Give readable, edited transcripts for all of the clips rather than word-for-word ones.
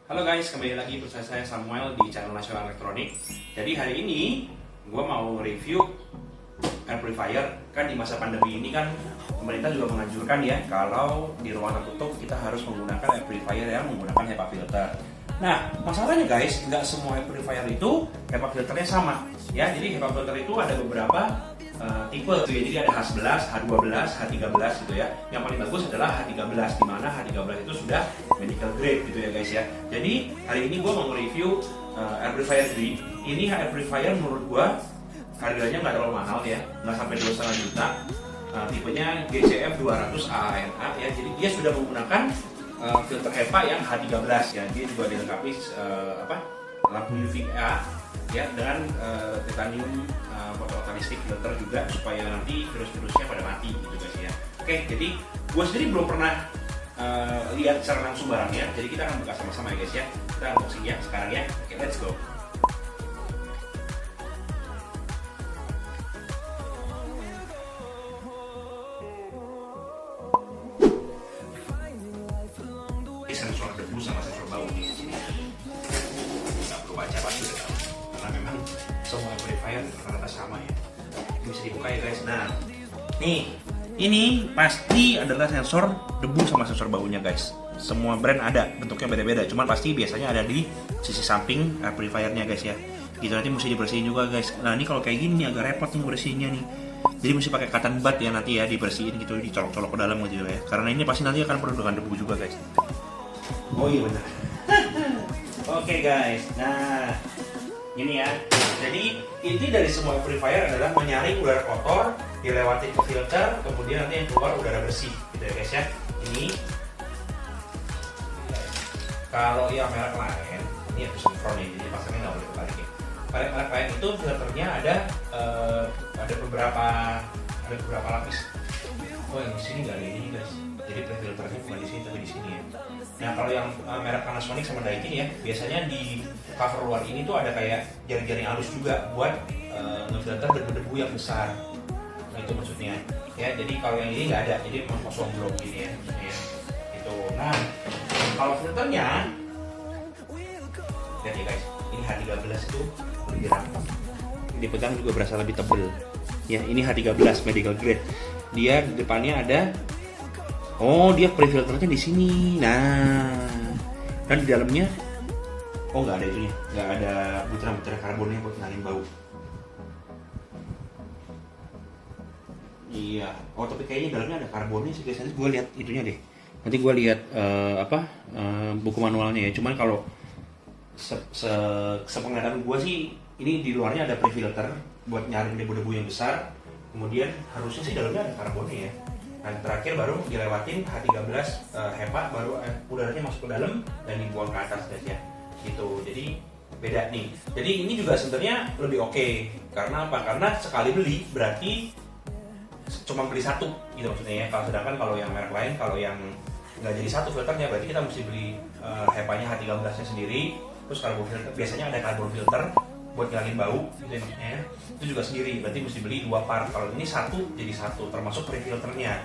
Halo guys, kembali lagi bersama saya Samuel di channel Nasional Elektronik. Jadi hari ini gue mau review amplifier. Kan di masa pandemi ini kan pemerintah juga menganjurkan ya kalau di ruangan tertutup kita harus menggunakan amplifier yang menggunakan HEPA filter. Nah, masalahnya guys, nggak semua amplifier itu HEPA filternya sama ya. Jadi HEPA filter itu ada beberapa tipe gitu ya. Jadi ada H11, H12, H13 gitu ya. Yang paling bagus adalah H13, di mana H13 itu sudah medical grade gitu ya guys ya. Jadi hari ini gue mau review amplifier Gree. Ini amplifier menurut gue harganya nggak terlalu mahal ya, nggak sampai 2,5 juta. Tipenya GCF 200 AANA ya. Jadi dia sudah menggunakan filter HEPA yang H13 ya. Dia juga dilengkapi lampu UVA ya dengan titanium fotovoltaistik filter juga supaya nanti virus-virusnya pada mati gitu guys ya. Oke, jadi gue sendiri belum pernah lihat secara langsung barangnya, jadi kita akan buka sama-sama ya guys ya. Kita unboxing ya sekarang ya. Oke, let's go. Ini sensor debu sama sensor bau di sini. Nggak perlu baca pasti udah tahu, karena memang semua amplifier rata-rata sama ya. Ini bisa dibuka ya guys. Nah, nih ini pasti adalah sensor debu sama sensor baunya guys. Semua brand ada, bentuknya beda-beda. Cuman pasti biasanya ada di sisi samping amplifiernya guys ya. Gitu nanti mesti dibersihin juga guys. Nah ini kalau kayak gini nih agak repot nih bersihinnya nih. Jadi mesti pakai cotton bud ya nanti ya, dibersihin gitu, dicolok-colok ke dalam gitu ya. Karena ini pasti nanti akan penuh dengan debu juga guys. Oh iya benar. Oke guys. Nah ini ya. Jadi inti dari semua amplifier adalah menyaring udara kotor, dilewati ke filter, kemudian nanti yang keluar udara bersih, gitu ya guys ya. Ini kalau yang merek lain, ini ya sinkron ya, jadi pasangnya nggak boleh kebalik ya. Merek lain itu filternya ada beberapa lapis. Oh yang di sini nggak ada ini guys. Jadi pre-filternya bukan di sini tapi di sini ya. Nah kalau yang merek Panasonic sama Daikin ya, biasanya di cover luar ini tuh ada kayak jaring-jaring halus juga buat ngefilter debu-debu yang besar. Nah itu maksudnya ya. Jadi kalau yang ini nggak ada, jadi memang kosong blok gini ya. Itu. Nah kalau filternya, lihat ya guys, ini H13 itu lebih rapat. Dipegang juga berasa lebih tebel. Ya ini H13 medical grade. Dia di depannya ada. Oh, dia pre-filternya di sini. Nah, dan di dalamnya, oh nggak ada itunya, nggak ada butiran-butiran karbonnya buat ngilangin bau. Iya. Oh, tapi kayaknya dalamnya ada karbonnya sih guys. Nanti gue lihat itunya deh. Nanti gue lihat buku manualnya ya. Cuman kalau sepenglihatan gue sih, ini di luarnya ada pre-filter buat nyaring debu-debu yang besar. Kemudian harusnya sih dalamnya ada karbonnya ya. Dan terakhir baru dilewatin H13 HEPA, baru udaranya masuk ke dalam dan dibuang ke atas guys ya. Gitu. Jadi beda nih. Jadi ini juga sebenarnya lebih oke. Karena apa? Karena sekali beli berarti cuma beli satu gitu maksudnya ya. Sedangkan kalau yang merek lain, kalau yang nggak jadi satu filternya berarti kita mesti beli HEPA-nya H13-nya sendiri. Terus karbon filter, biasanya ada karbon filter buat ngilangin bau gitu ya maksudnya ya. Itu juga sendiri, berarti mesti beli 2 part. Kalau ini satu jadi satu, termasuk pre-filternya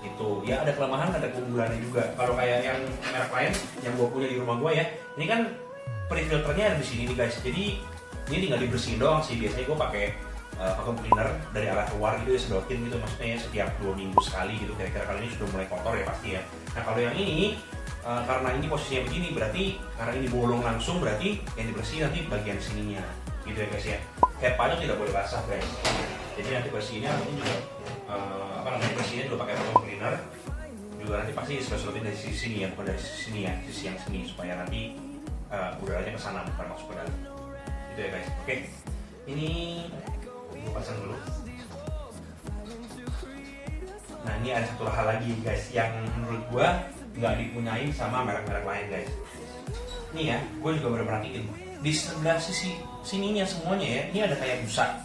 gitu ya. Ada kelemahan, ada keunggulannya juga. Kalau kayak yang merek lain yang gue punya di rumah gue ya, ini kan pre-filternya ada di sini nih guys. Jadi ini tinggal dibersihin doang sih. Biasanya gue pakai vacuum cleaner dari arah luar gitu ya, sedotin gitu maksudnya ya, setiap 2 minggu sekali gitu kira-kira. Kalau ini sudah mulai kotor ya pasti ya. Nah kalau yang ini karena ini posisinya begini, berarti karena ini bolong langsung, berarti yang dibersihin nanti bagian sininya gitu ya guys ya. HEPA-nya tidak boleh basah guys. Jadi nanti bersihnya ini juga bersihnya juga pakai vacuum cleaner. Juga nanti pasti sedotin dari sisi sini ya, bukan dari sisi sini ya, sisi yang sini, supaya nanti udaranya ke sana bukan masuk ke dalam. Gitu ya guys. Oke. Ini gue pasang dulu. Nah ini ada satu hal lagi guys yang menurut gue nggak dipunyai sama merek-merek lain guys. Nih ya, gue juga baru perhatiin di sebelah sisi sininya semuanya ya, ini ada kayak busa.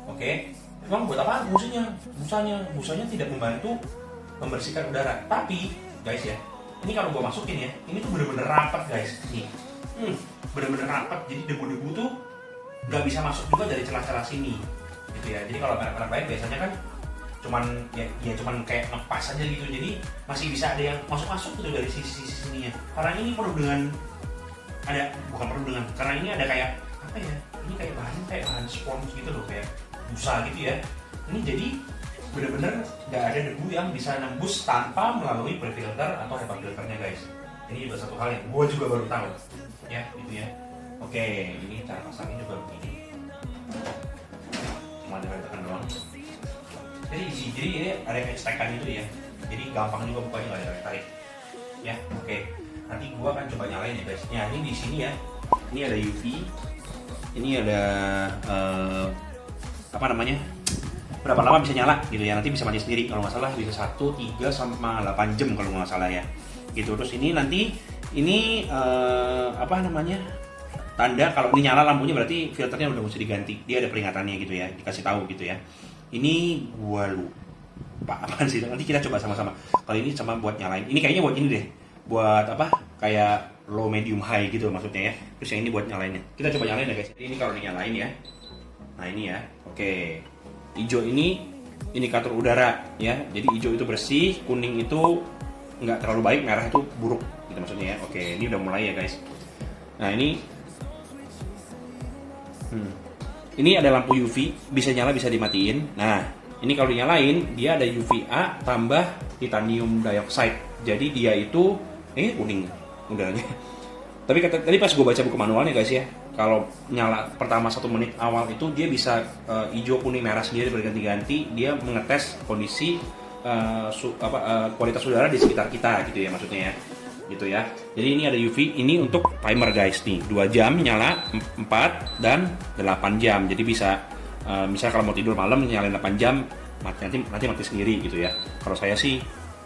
Oke, emang buat apa busanya? Busanya tidak membantu membersihkan udara. Tapi guys ya, ini kalau gue masukin ya, ini tuh bener-bener rapat guys. Nih, bener-bener rapat. Jadi debu-debu tuh nggak bisa masuk juga dari celah-celah sini, gitu ya. Jadi kalau merek-merek lain biasanya kan cuman kayak ngepas aja gitu, jadi masih bisa ada yang masuk gitu dari sisi sininya. Karena ini penuh dengan ada, bukan perlu dengan, karena ini ada kayak apa ya, ini kayak bahan spons gitu loh, kayak busa gitu ya. Ini jadi bener-bener nggak ada debu yang bisa nembus tanpa melalui pre-filter atau HEPA filternya guys. Ini juga satu hal yang gue juga baru tahu ya, gitu ya. Oke, ini cara pasangnya juga begini, cuma tekan doang. Jadi easy, jadi ini ada yang ekstekan itu ya, jadi gampang juga bukanya, nggak ada tarik ya. Oke, nanti gue akan coba nyalain ya guys. Nah, ini di sini ya, ini ada UV, ini ada apa namanya, berapa lama bisa nyala gitu ya, nanti bisa mati sendiri kalau nggak salah, bisa 1, 3, sama 8 jam kalau nggak salah ya gitu. Terus ini nanti ini apa namanya, tanda kalau ini nyala lampunya berarti filternya udah mesti diganti, dia ada peringatannya gitu ya, dikasih tahu gitu ya. Ini gua lupa apaan sih, nanti kita coba sama-sama. Kalau ini sama buat nyalain, ini kayaknya buat ini deh, buat apa, kayak low medium high gitu maksudnya ya. Terus yang ini buat nyalainnya, kita coba nyalain ya guys. Ini kalau dinyalain ya, nah ini ya, oke. Hijau ini indikator udara ya, jadi hijau itu bersih, kuning itu nggak terlalu baik, merah itu buruk gitu maksudnya ya. Oke, ini udah mulai ya guys. Nah ini ada lampu UV, bisa nyala bisa dimatiin. Nah ini kalau dinyalain dia ada UVA tambah titanium dioxide, jadi dia itu kuning udaranya. Tapi tadi pas gue baca buku manualnya guys ya, kalau nyala pertama 1 menit awal itu dia bisa hijau, kuning, merah sendiri berganti-ganti. Dia mengetes kondisi kualitas udara di sekitar kita gitu ya maksudnya ya, gitu ya. Jadi ini ada UV, ini untuk timer guys nih, 2 jam nyala, 4 dan 8 jam. Jadi bisa misalnya kalau mau tidur malam nyalain 8 jam, nanti mati sendiri gitu ya. Kalau saya sih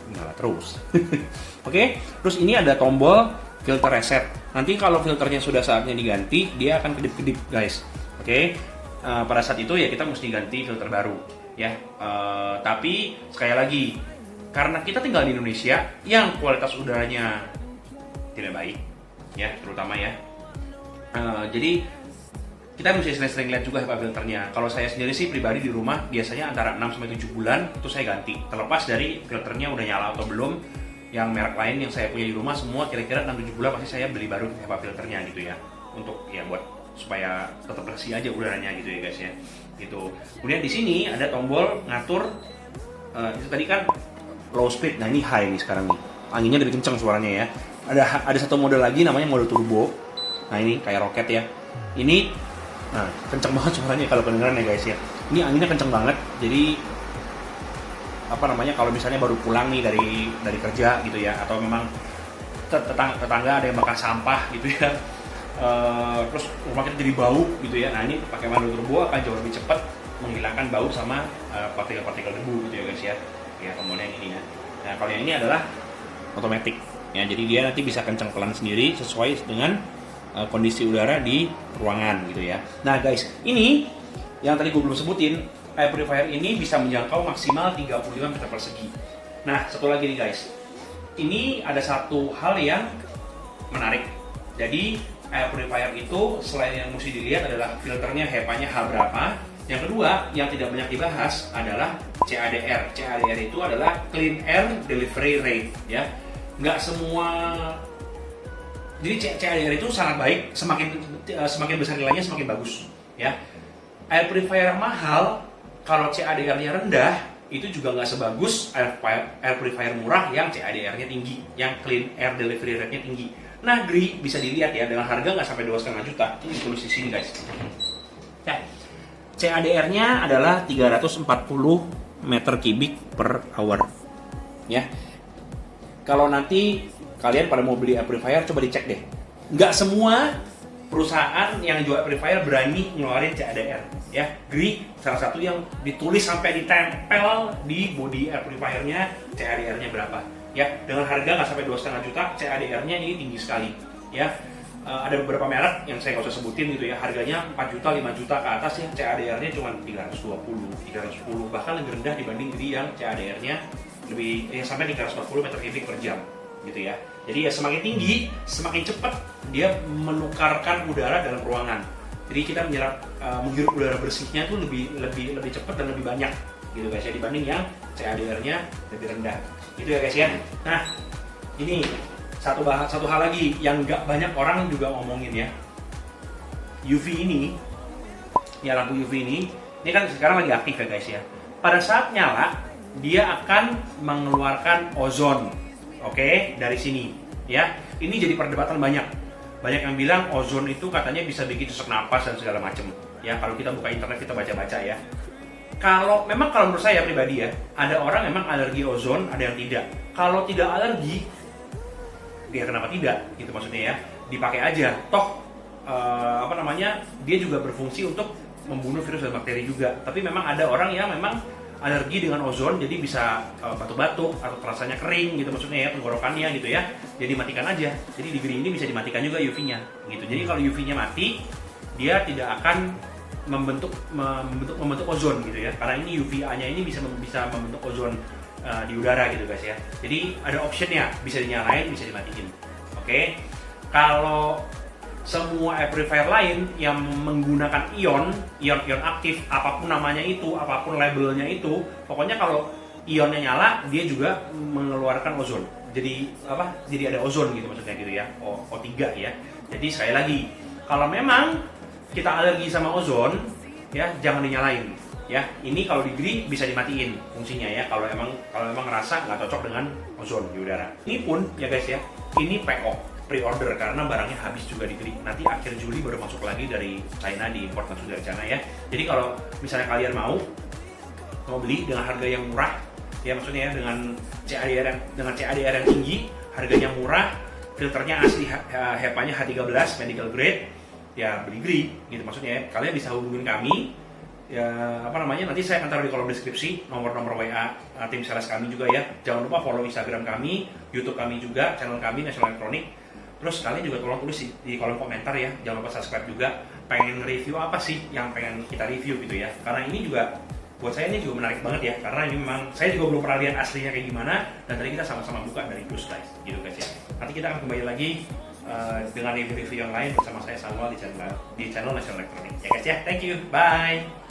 nyala terus. Oke, terus ini ada tombol filter reset. Nanti kalau filternya sudah saatnya diganti, dia akan kedip-kedip guys. Oke, pada saat itu ya kita mesti ganti filter baru ya. Tapi sekali lagi, karena kita tinggal di Indonesia yang kualitas udaranya tidak baik ya, terutama ya. Jadi kita mesti sering-sering lihat juga HEPA filternya. Kalau saya sendiri sih pribadi di rumah biasanya antara 6-7 bulan itu saya ganti, terlepas dari filternya udah nyala atau belum. Yang merek lain yang saya punya di rumah semua kira-kira 6-7 bulan pasti saya beli baru HEPA filternya gitu ya, untuk ya buat supaya tetap bersih aja udaranya gitu ya guys ya, gitu. Kemudian di sini ada tombol ngatur, itu tadi kan low speed, nah ini high nih sekarang nih, anginnya lebih kencang suaranya ya. Ada satu mode lagi namanya mode turbo, nah ini kayak roket ya, ini nah kencang banget suaranya kalau kedengeran ya guys ya. Ini anginnya kencang banget, jadi apa namanya, kalau misalnya baru pulang nih dari kerja gitu ya, atau memang tetangga ada yang bakar sampah gitu ya, terus rumah kita jadi bau gitu ya, nah ini pakai mode turbo akan jauh lebih cepat menghilangkan bau sama partikel-partikel debu gitu ya guys ya. Ya komponen ini ya. Nah kalau yang ini adalah otomatis ya, jadi dia nanti bisa kencang pelan sendiri sesuai dengan kondisi udara di ruangan gitu ya. Nah guys, ini yang tadi gue belum sebutin, air purifier ini bisa menjangkau maksimal 35 meter persegi. Nah, satu lagi nih guys, ini ada satu hal yang menarik. Jadi, air purifier itu selain yang mesti dilihat adalah filternya HEPA-nya H berapa. Yang kedua, yang tidak banyak dibahas adalah CADR. CADR itu adalah Clean Air Delivery Rate, ya. Nggak semua. Jadi CADR itu sangat baik, semakin besar nilainya semakin bagus, ya. Air purifier mahal, kalau CADR-nya rendah, itu juga nggak sebagus air purifier murah yang CADR-nya tinggi, yang Clean Air Delivery Rate-nya tinggi. Nah, GRI bisa dilihat ya, dengan harga nggak sampai 2,5 juta. Ini ditulis di sini guys. Nah, CADR-nya adalah 340 meter kubik per hour, ya. Kalau nanti kalian pada mau beli air purifier, coba dicek deh. Nggak semua perusahaan yang jual air purifier berani ngeluarin CADR, ya. GRI salah satu yang ditulis sampai ditempel di body air purifiernya CADR-nya berapa, ya. Dengan harga nggak sampai 2,5 juta, CADR-nya ini tinggi sekali, ya. Ada beberapa merek yang saya nggak usah sebutin gitu ya, harganya 4 juta, 5 juta ke atas ya, CADR-nya cuma 320, 310, bahkan lebih rendah dibanding GRI yang CADR-nya lebih sampai 340 meter kubik per jam gitu ya. Jadi ya semakin tinggi, semakin cepat dia menukarkan udara dalam ruangan. Jadi kita menghirup udara bersihnya itu lebih cepat dan lebih banyak gitu guys ya, dibanding yang CADR-nya lebih rendah. Gitu ya guys ya. Nah, ini satu hal lagi yang nggak banyak orang juga ngomongin ya. UV ini, ya lampu UV ini kan sekarang lagi aktif ya guys ya. Pada saat nyala, dia akan mengeluarkan ozon, oke, dari sini ya. Ini jadi perdebatan banyak yang bilang ozon itu katanya bisa bikin sesak napas dan segala macem ya. Kalau kita buka internet kita baca-baca ya. Kalau menurut saya pribadi ya, ada orang memang alergi ozon, ada yang tidak. Kalau tidak alergi, dia kenapa tidak? Gitu maksudnya ya. Dipakai aja. Toh dia juga berfungsi untuk membunuh virus dan bakteri juga. Tapi memang ada orang yang memang alergi dengan ozon, jadi bisa batuk-batuk atau rasanya kering gitu maksudnya ya, tenggorokannya gitu ya. Jadi matikan aja. Jadi di Gree ini bisa dimatikan juga UV-nya gitu. Jadi kalau UV-nya mati, dia tidak akan membentuk ozon gitu ya, karena ini UVA-nya ini bisa membentuk ozon di udara gitu guys ya. Jadi ada optionnya, bisa dinyalain, bisa dimatiin. Oke. Kalau semua air purifier lain yang menggunakan ion aktif, apapun namanya itu, apapun labelnya itu, pokoknya kalau ionnya nyala, dia juga mengeluarkan ozon. Jadi Jadi ada ozon gitu maksudnya gitu ya, O3 ya. Jadi sekali lagi, kalau memang kita alergi sama ozon, ya jangan dinyalain. Ya, ini kalau di Gree bisa dimatiin fungsinya ya. Kalau emang ngerasa nggak cocok dengan ozon di udara. Ini pun ya guys ya, ini PO pre-order karena barangnya habis juga di Gree. Nanti akhir Juli baru masuk lagi dari China, diimport langsung dari China ya. Jadi kalau misalnya kalian mau beli dengan harga yang murah, ya maksudnya ya dengan CADR yang tinggi, harganya murah, filternya asli HEPA-nya H13 medical grade. Ya beli Gree gitu maksudnya ya. Kalian bisa hubungin kami ya, nanti saya akan taruh di kolom deskripsi nomor WA tim sales kami juga ya. Jangan lupa follow Instagram kami, YouTube kami juga, channel kami National Electronic. Terus kalian juga tolong tulis di kolom komentar ya, jangan lupa subscribe juga. Pengen review apa sih yang pengen kita review gitu ya, karena ini juga buat saya ini juga menarik banget ya, karena ini memang saya juga belum pernah lihat aslinya kayak gimana, dan tadi kita sama-sama buka dari dus guys gitu guys ya. Nanti kita akan kembali lagi dengan review-review yang lain bersama saya Samuel di channel National Electronic ya guys ya. Thank you, bye.